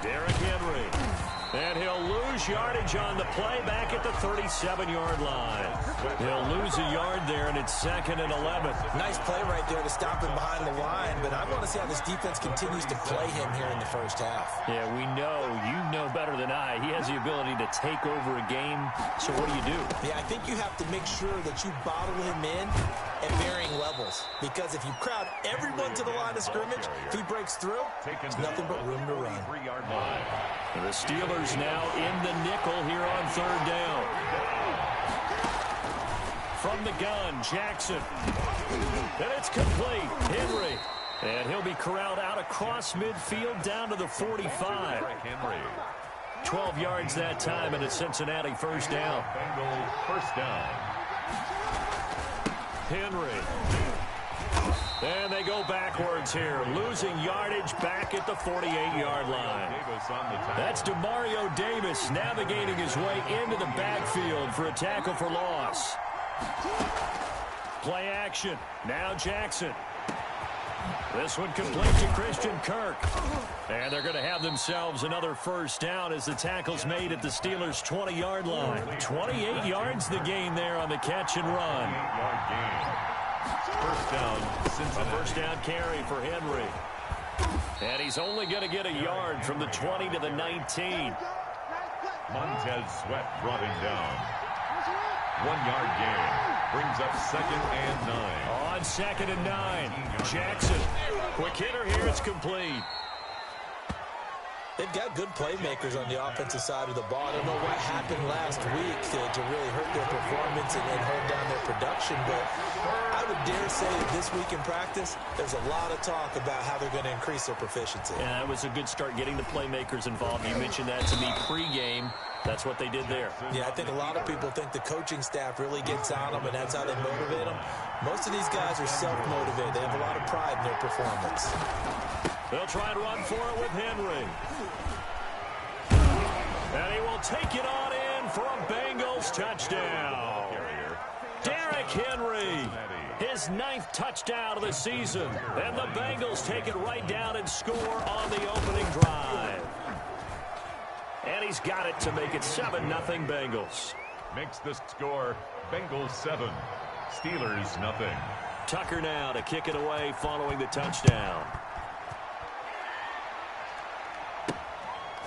Derrick Henry. And he'll lose yardage on the play back at the 37-yard line. He'll lose a yard there, and it's 2nd and 11. Nice play right there to stop him behind the line, but I want to see how this defense continues to play him here in the first half. Yeah, we know. You know better than I. He has the ability to take over a game, so what do you do? Yeah, I think you have to make sure that you bottle him in at varying levels, because if you crowd everyone to the line of scrimmage, if he breaks through, there's nothing but room to run. The Steelers now in the nickel here on 3rd down. From the gun, Jackson. And it's complete. Henry. And he'll be corralled out across midfield down to the 45. 12 yards that time, and it's Cincinnati 1st down. First down. Henry. And they go backwards here, losing yardage back at the 48-yard line. That's Demario Davis navigating his way into the backfield for a tackle for loss. Play action. Now Jackson. This one complete to Christian Kirk. And they're going to have themselves another 1st down as the tackle's made at the Steelers' 20-yard line. 28 yards the gain there on the catch and run. 8-yard gain. First down, Cincinnati. A 1st down carry for Henry. And he's only going to get a yard from the 20 to the 19. Montez Sweat brought him down. 1-yard gain. Brings up 2nd and 9. On 2nd and 9. Jackson. Quick hitter here. It's complete. They've got good playmakers on the offensive side of the ball. I don't know what happened last week to really hurt their performance and hold down their production, but I would dare say that this week in practice, there's a lot of talk about how they're going to increase their proficiency. Yeah, that was a good start getting the playmakers involved. You mentioned that to me pregame. That's what they did there. Yeah, I think a lot of people think the coaching staff really gets on them, and that's how they motivate them. Most of these guys are self-motivated. They have a lot of pride in their performance. They'll try and run for it with Henry. And he will take it on in for a Bengals touchdown. Derrick Henry, his 9th touchdown of the season. And the Bengals take it right down and score on the opening drive. And he's got it to make it 7-0 Bengals. Makes the score Bengals 7, Steelers 0. Tucker now to kick it away following the touchdown.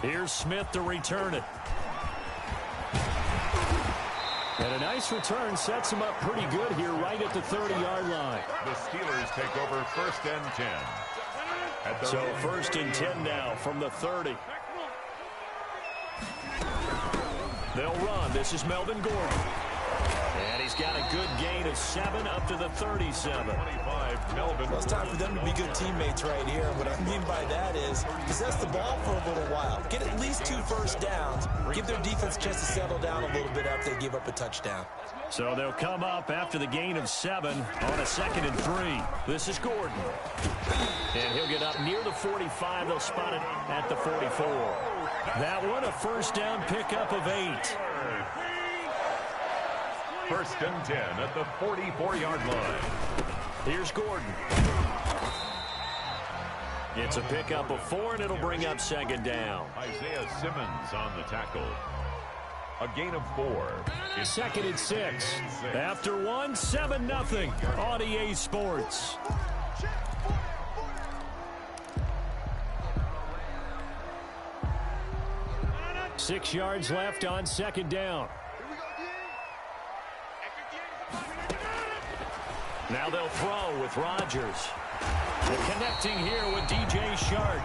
Here's Smith to return it. And a nice return sets him up pretty good here right at the 30-yard line. The Steelers take over 1st and 10. So 1st and 10 now from the 30. They'll run. This is Melvin Gordon. And he's got a good gain of 7 up to the 37. 25, Melvin. Well, it's time for them to be good teammates right here. What I mean by that is possess the ball for a little while. Get at least 2 first downs. Give their defense a chance to settle down a little bit after they give up a touchdown. So they'll come up after the gain of 7 on a 2nd and 3. This is Gordon. And he'll get up near the 45. They'll spot it at the 44. That one a 1st down pickup of 8. 1st and 10 at the 44-yard line. Here's Gordon. It's a pickup of 4, and it'll bring up 2nd down. Isaiah Simmons on the tackle. A gain of 4. 2nd and 6. After 1, 7-0 on EA Sports. Six yards left on 2nd down. Now they'll throw with Rodgers. And connecting here with DJ Shark.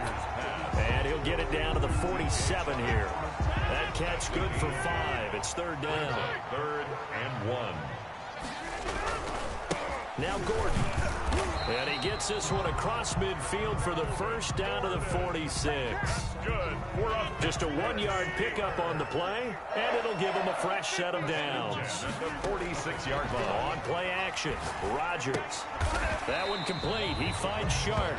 And he'll get it down to the 47 here. That catch good for 5. It's 3rd down. 3rd and 1. Now Gordon. And he gets this one across midfield for the 1st down to the 46. Good. We're up. Just a 1-yard pickup on the play, and it'll give him a fresh set of downs. At the 46-yard line. On play action, Rodgers. That one complete. He finds Sharp.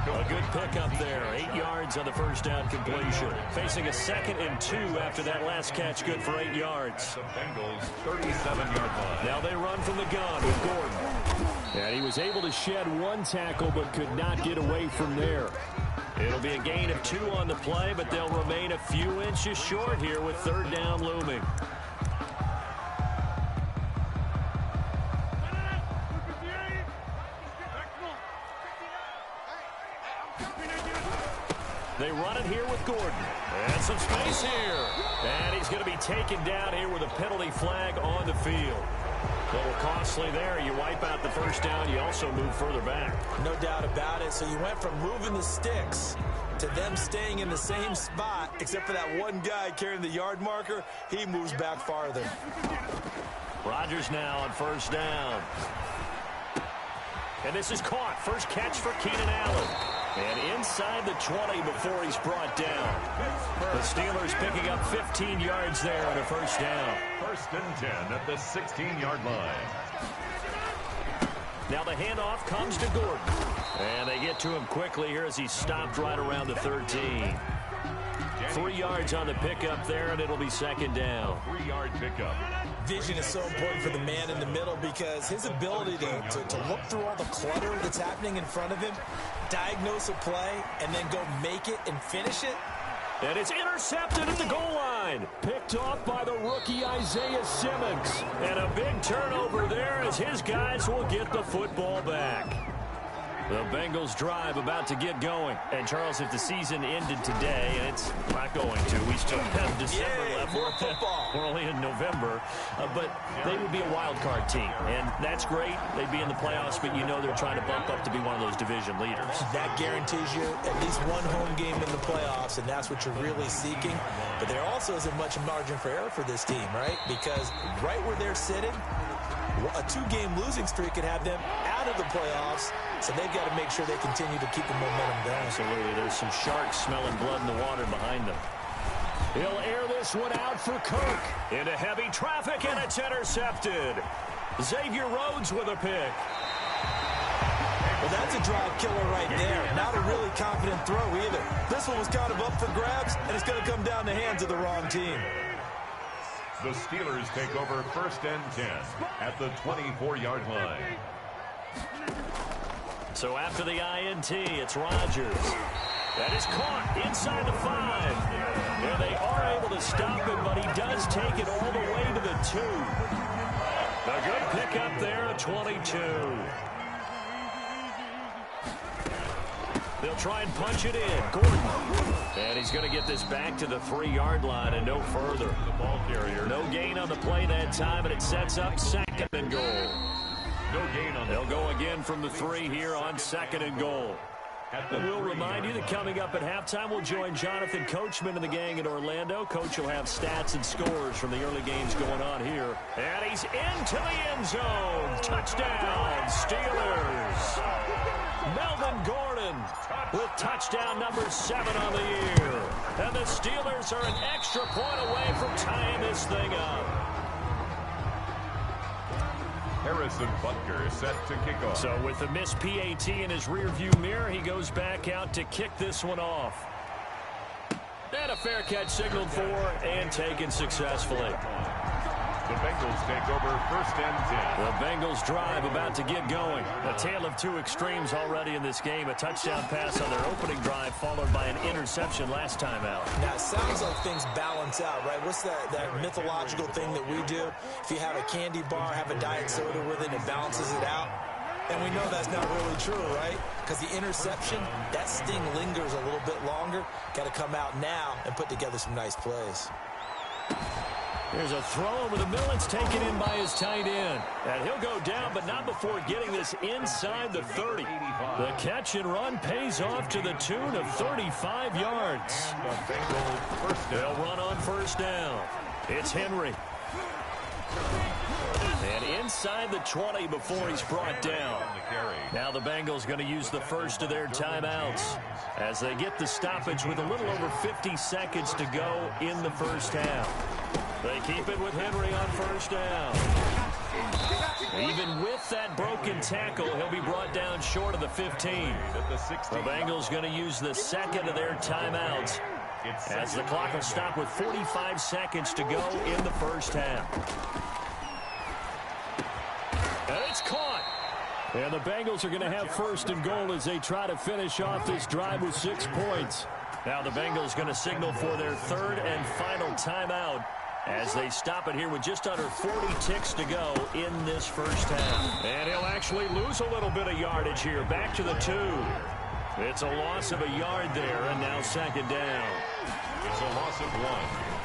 A good pickup there. 8 yards on the 1st down completion. Facing a 2nd and 2 after that last catch, good for 8 yards. The Bengals 37-yard line. Now they run from the gun with Gordon. And he was able to shed one tackle but could not get away from there. It'll be a gain of 2 on the play, but they'll remain a few inches short here with 3rd down looming. They run it here with Gordon. And some space here. And he's going to be taken down here with a penalty flag on the field. A little costly there. You wipe out the 1st down. You also move further back. No doubt about it. So you went from moving the sticks to them staying in the same spot, except for that one guy carrying the yard marker. He moves back farther. Rodgers now on 1st down. And this is caught. First catch for Keenan Allen. And inside the 20 before he's brought down. The Steelers picking up 15 yards there on a 1st down. 1st and 10 at the 16-yard line. Now the handoff comes to Gordon. And they get to him quickly here as he's stopped right around the 13. 3 yards on the pickup there, and it'll be 2nd down. 3-yard pickup. Vision is so important for the man in the middle because his ability to look through all the clutter that's happening in front of him, diagnose a play, and then go make it and finish it. And it's intercepted at the goal line. Picked off by the rookie Isaiah Simmons. And a big turnover there as his guys will get the football back. The Bengals drive about to get going. And, Charles, if the season ended today, and it's not going to, we still have December left. More football. We're only in November. But they would be a wild card team. And that's great. They'd be in the playoffs, but you know they're trying to bump up to be one of those division leaders. That guarantees you at least one home game in the playoffs, and that's what you're really seeking. But there also isn't much margin for error for this team, right? Because right where they're sitting, a 2-game losing streak could have them out of the playoffs, so they've got to make sure they continue to keep the momentum going. Absolutely. There's some sharks smelling blood in the water behind them. He'll air this one out for Kirk. Into heavy traffic, and it's intercepted. Xavier Rhodes with a pick. Well, that's a drive killer right there. Not a really confident throw either. This one was kind of up for grabs, and it's going to come down the hands of the wrong team. The Steelers take over 1st and 10 at the 24-yard line. So after the INT, it's Rodgers. That is caught inside the 5. And they are able to stop him, but he does take it all the way to the 2. A good pickup there at 22. They'll try and punch it in. Gordon. And he's going to get this back to the 3-yard line and no further. The ball carrier. No gain on the play that time, and it sets up 2nd and goal. No gain on the They'll go again from the 3 here on 2nd and goal. And we'll remind you that coming up at halftime, we'll join Jonathan Coachman and the gang in Orlando. Coach will have stats and scores from the early games going on here. And he's into the end zone. Touchdown, Steelers. Melvin Gordon with touchdown number 7 on the year. And the Steelers are an extra point away from tying this thing up. Harrison Butker set to kick off. So with the missed PAT in his rearview mirror, he goes back out to kick this one off. And a fair catch signaled for and taken successfully. The Bengals take over 1st and 10. The Bengals drive about to get going. A tale of 2 extremes already in this game. A touchdown pass on their opening drive followed by an interception last time out. Now, it sounds like things balance out, right? What's that mythological thing that we do? If you have a candy bar, have a diet soda with it, it balances it out. And we know that's not really true, right? Because the interception, that sting lingers a little bit longer. Got to come out now and put together some nice plays. There's a throw over the middle. It's taken in by his tight end. And he'll go down, but not before getting this inside the 30. The catch and run pays off to the tune of 35 yards. They'll run on 1st down. It's Henry. And inside the 20 before he's brought down. Now the Bengals going to use the first of their timeouts as they get the stoppage with a little over 50 seconds to go in the 1st half. They keep it with Henry on 1st down. Even with that broken tackle, he'll be brought down short of the 15. The Bengals going to use the 2nd of their timeouts as the clock will stop with 45 seconds to go in the 1st half. And it's caught. And the Bengals are going to have first and goal as they try to finish off this drive with 6 points. Now the Bengals going to signal for their third and final timeout as they stop it here with just under 40 ticks to go in this first half. And he'll actually lose a little bit of yardage here. Back to the 2. It's a loss of a yard there, and now second down. It's a loss of 1.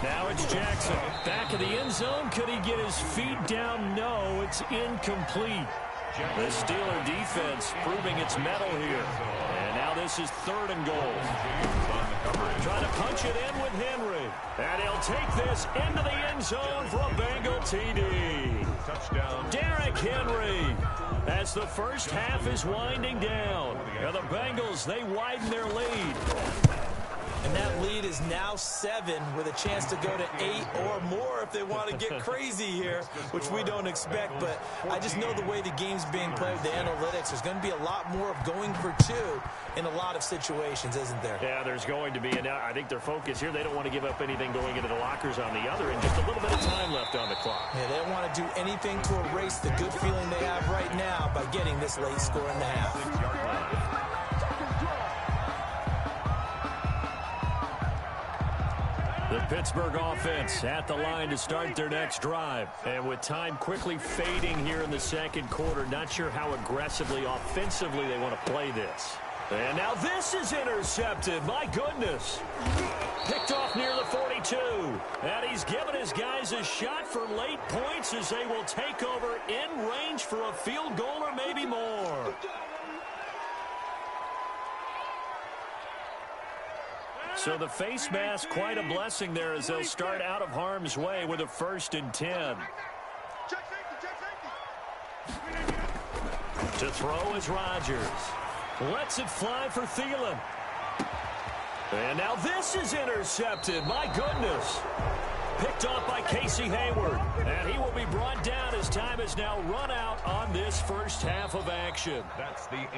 Now it's Jackson. Back of the end zone. Could he get his feet down? No, it's incomplete. The Steeler defense proving its mettle here. And now this is third and goal. Trying to punch it in with Henry. And he'll take this into the end zone for a Bengal TD. Touchdown. Derrick Henry. As the first half is winding down. And the Bengals, they widen their lead. And that lead is now 7 with a chance to go to 8 or more if they want to get crazy here, which we don't expect. But I just know the way the game's being played with the analytics, there's going to be a lot more of going for 2 in a lot of situations, isn't there? Yeah, there's going to be. And I think their focus here, they don't want to give up anything going into the lockers on the other end. Just a little bit of time left on the clock. Yeah, they don't want to do anything to erase the good feeling they have right now by getting this late score in the half. The Pittsburgh offense at the line to start their next drive. And with time quickly fading here in the second quarter, not sure how aggressively, offensively they want to play this. And now this is intercepted. My goodness. Picked off near the 42. And he's given his guys a shot for late points as they will take over in range for a field goal or maybe more. So the face mask, quite a blessing there as they'll start out of harm's way with a 1st and 10. To throw is Rodgers. Lets it fly for Thielen. And now this is intercepted. My goodness. Picked off by Casey Hayward. And he will be brought down as time is now run out on this first half of action.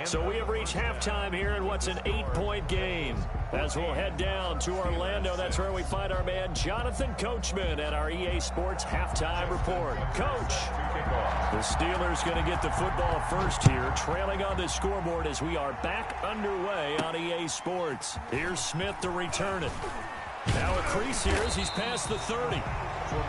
So we have reached halftime here in what's an 8-point game. As we'll head down to Orlando, that's where we find our man Jonathan Coachman at our EA Sports Halftime Report. Coach, the Steelers going to get the football first here, trailing on the scoreboard as we are back underway on EA Sports. Here's Smith to return it. Now a crease here as he's past the 30.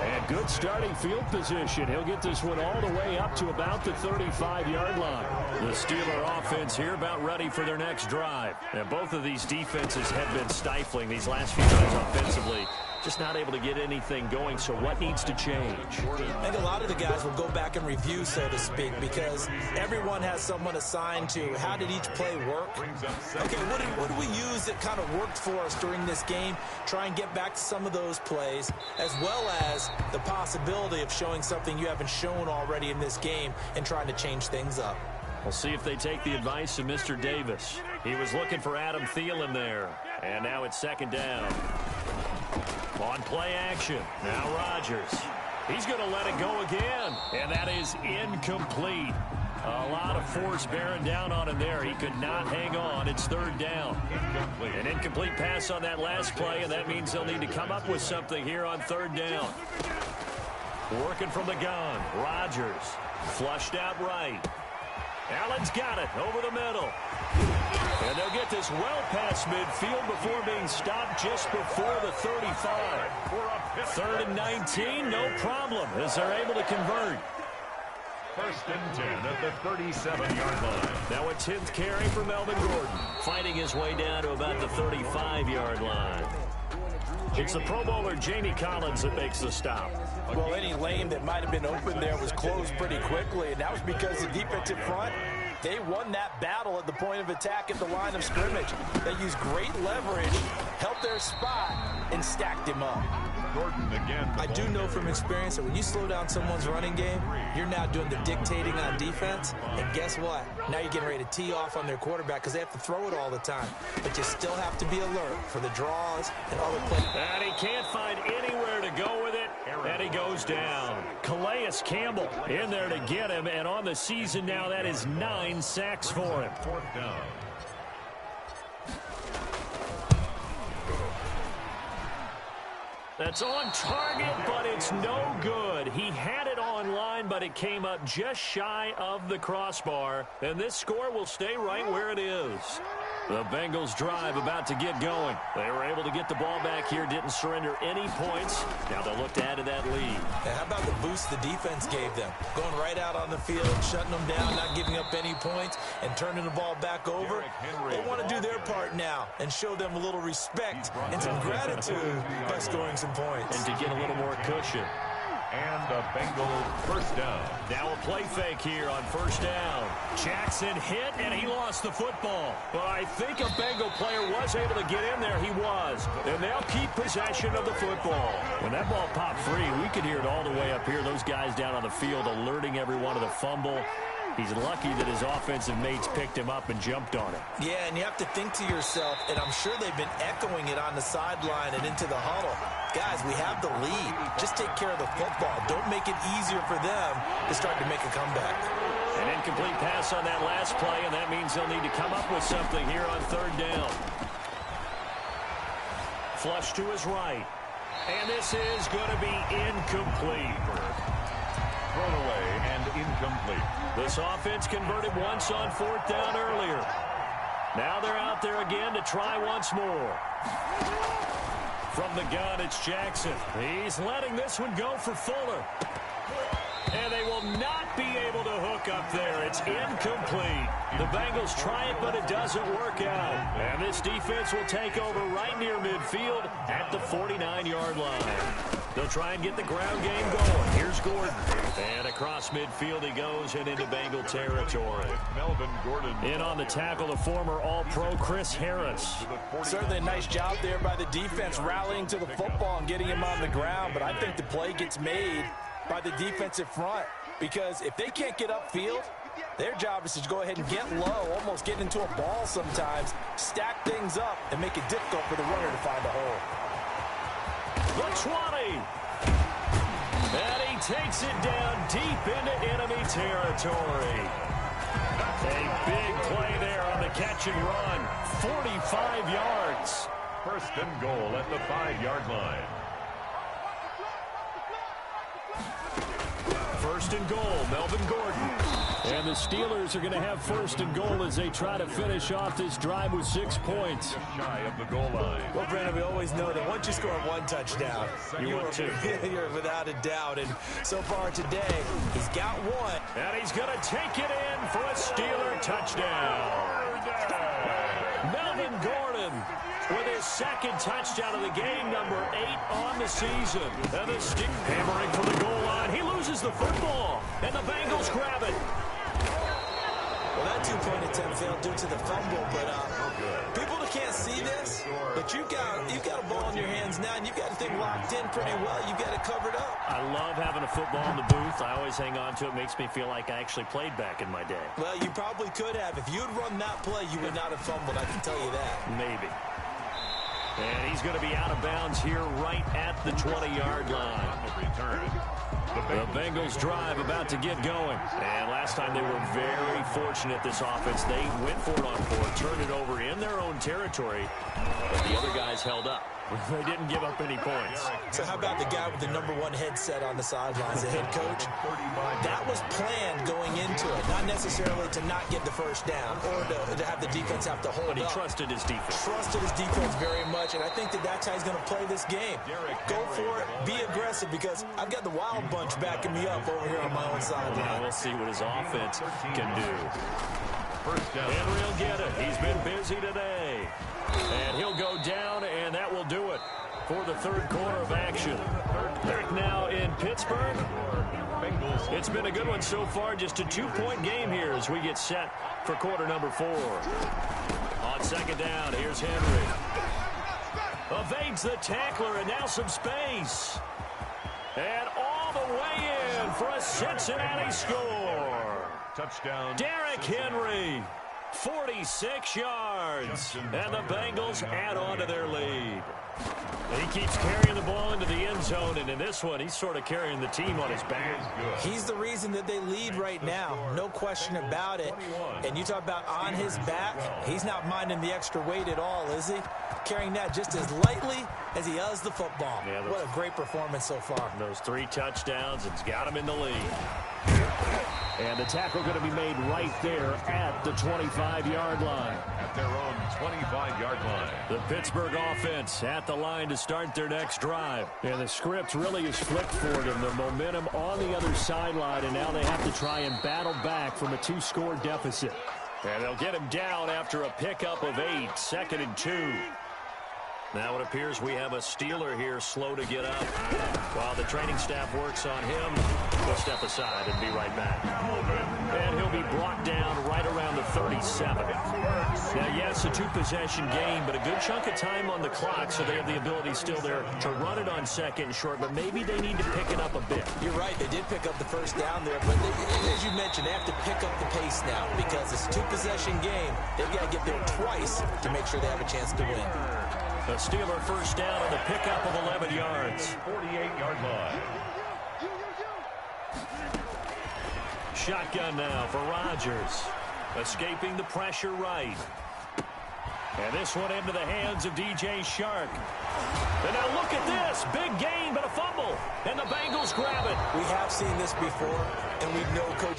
And good starting field position. He'll get this one all the way up to about the 35-yard line. The Steeler offense here about ready for their next drive. And both of these defenses have been stifling these last few times offensively. Just not able to get anything going, so what needs to change? I think a lot of the guys will go back and review, so to speak, because everyone has someone assigned to how did each play work. Okay, what did we use that kind of worked for us during this game? Try and get back to some of those plays, as well as the possibility of showing something you haven't shown already in this game and trying to change things up. We'll see if they take the advice of Mr. Davis. He was looking for Adam Thielen there. And now it's second down. On play action. Now Rodgers. He's going to let it go again. And that is incomplete. A lot of force bearing down on him there. He could not hang on. It's third down. An incomplete pass on that last play, and that means they'll need to come up with something here on third down. Working from the gun. Rodgers. Flushed out right. Allen's got it over the middle. And they'll get this well past midfield before being stopped just before the 35. Third and 19, no problem, as they're able to convert. First and 10 at the 37-yard line. Now a 10th carry for Melvin Gordon, fighting his way down to about the 35-yard line. It's the Pro Bowler Jamie Collins that makes the stop. Well, any lane that might have been open there was closed pretty quickly, and that was because the defensive front, they won that battle at the point of attack at the line of scrimmage. They used great leverage, helped their spot, and stacked him up. Gordon again. I do know from experience that when you slow down someone's running game, you're now doing the dictating on defense. And guess what? Now you're getting ready to tee off on their quarterback because they have to throw it all the time. But you still have to be alert for the draws and other plays. And he can't find anywhere to go with it. And he goes down. Calais Campbell in there to get him. And on the season now, that is 9 sacks for him. Fourth down. That's on target, but it's no good. He had it online, but it came up just shy of the crossbar. And this score will stay right where it is. The Bengals drive about to get going. They were able to get the ball back here, didn't surrender any points. Now they'll look to add to that lead. And how about the boost the defense gave them? Going right out on the field, shutting them down, not giving up any points, and turning the ball back over. They want to do their part now and show them a little respect and some gratitude by scoring some points. And to get a little more cushion. And a Bengal first down. Now a play fake here on first down. Jackson hit, and he lost the football. But I think a Bengal player was able to get in there. He was. And they'll keep possession of the football. When that ball popped free, we could hear it all the way up here. Those guys down on the field alerting everyone of the fumble. He's lucky that his offensive mates picked him up and jumped on it. Yeah, and you have to think to yourself, and I'm sure they've been echoing it on the sideline and into the huddle. Guys, we have the lead. Just take care of the football. Don't make it easier for them to start to make a comeback. An incomplete pass on that last play, and that means they'll need to come up with something here on third down. Flush to his right. And this is going to be incomplete. Thrown away and incomplete. This offense converted once on fourth down earlier. Now they're out there again to try once more. From the gun, it's Jackson. He's letting this one go for Fuller. And they will not be able to hook up there. It's incomplete. The Bengals try it, but it doesn't work out. And this defense will take over right near midfield at the 49-yard line. They'll try and get the ground game going. Here's Gordon. And across midfield he goes and into Bengal territory. Melvin Gordon. In on the tackle, the former All-Pro Chris Harris. Certainly a nice job there by the defense rallying to the football and getting him on the ground. But I think the play gets made by the defensive front, because if they can't get upfield, their job is to go ahead and get low, almost get into a ball sometimes, stack things up, and make it difficult for the runner to find a hole. The 20. And he takes it down deep into enemy territory. A big play there on the catch and run. 45 yards. First and goal at the 5-yard line. First and goal, Melvin Gordon. And the Steelers are going to have first and goal as they try to finish off this drive with 6 points. Just shy of the goal line. Well, Brandon, we always know that once you score one touchdown, You want two. You're without a doubt. And so far today, he's got one. And he's going to take it in for a Steeler touchdown. Melvin Gordon with his second touchdown of the game, number 8 on the season. And the hammering for the goal line. He loses the football, and the Bengals grab it. Well, that two-point attempt failed due to the fumble, but people that can't see this, but you've got a ball in your hands now, and you've got the thing locked in pretty well. You've got it covered up. I love having a football in the booth. I always hang on to it. Makes me feel like I actually played back in my day. Well, you probably could have. If you'd run that play, you would not have fumbled, I can tell you that. Maybe. And he's going to be out of bounds here right at the 20-yard line. Return. The Bengals drive about to get going. And last time they were very fortunate, this offense. They went for it on fourth, turned it over in their own territory, but the other guys held up. They didn't give up any points. So how about the guy with the #1 headset on the sidelines, the head coach? That was planned going into it, not necessarily to not get the first down or to have the defense have to hold But he up. trusted his defense. Trusted his defense very much, and I think that's how he's going to play this game. Go for it, be aggressive, because I've got the Wild Bunch backing me up over here on my own sideline. We'll see what his offense can do. First down. Henry will get it. He's been busy today. And he'll go down, and that will do it for the third quarter of action. Back now in Pittsburgh. It's been a good one so far. Just a 2-point game here as we get set for quarter number 4. On second down, here's Henry. Evades the tackler, and now some space. And all the way in for a Cincinnati score. Touchdown. Derrick Henry. 46 yards. And the Bengals add on to their lead. He keeps carrying the ball into the end zone, and in this one, he's sort of carrying the team on his back. He's the reason that they lead right now, no question about it. And you talk about on his back, he's not minding the extra weight at all, is he? Carrying that just as lightly as he does the football. Yeah, what a great performance so far. Those 3 touchdowns, it's got him in the lead. And the tackle going to be made right there at the 25-yard line. At their own 25-yard line. The Pittsburgh offense at the line to start their next drive. And the script really is flipped for them. The momentum on the other sideline, and now they have to try and battle back from a 2-score deficit. And they'll get him down after a pickup of 8, 2nd and 2. Now it appears we have a Steeler here slow to get up. While the training staff works on him, we'll step aside and be right back. And he'll be brought down right around the 37. Now, yes, a 2-possession game, but a good chunk of time on the clock, so they have the ability still there to run it on 2nd and short, but maybe they need to pick it up a bit. You're right, they did pick up the first down there, but as you mentioned, they have to pick up the pace now because it's a 2-possession game. They've got to get there twice to make sure they have a chance to win. A Steeler first down on the pickup of 11 yards. 48-yard line. Shotgun now for Rodgers. Escaping the pressure right. And this one into the hands of DJ Shark. And now look at this. Big gain, but a fumble. And the Bengals grab it. We have seen this before, and we know Coach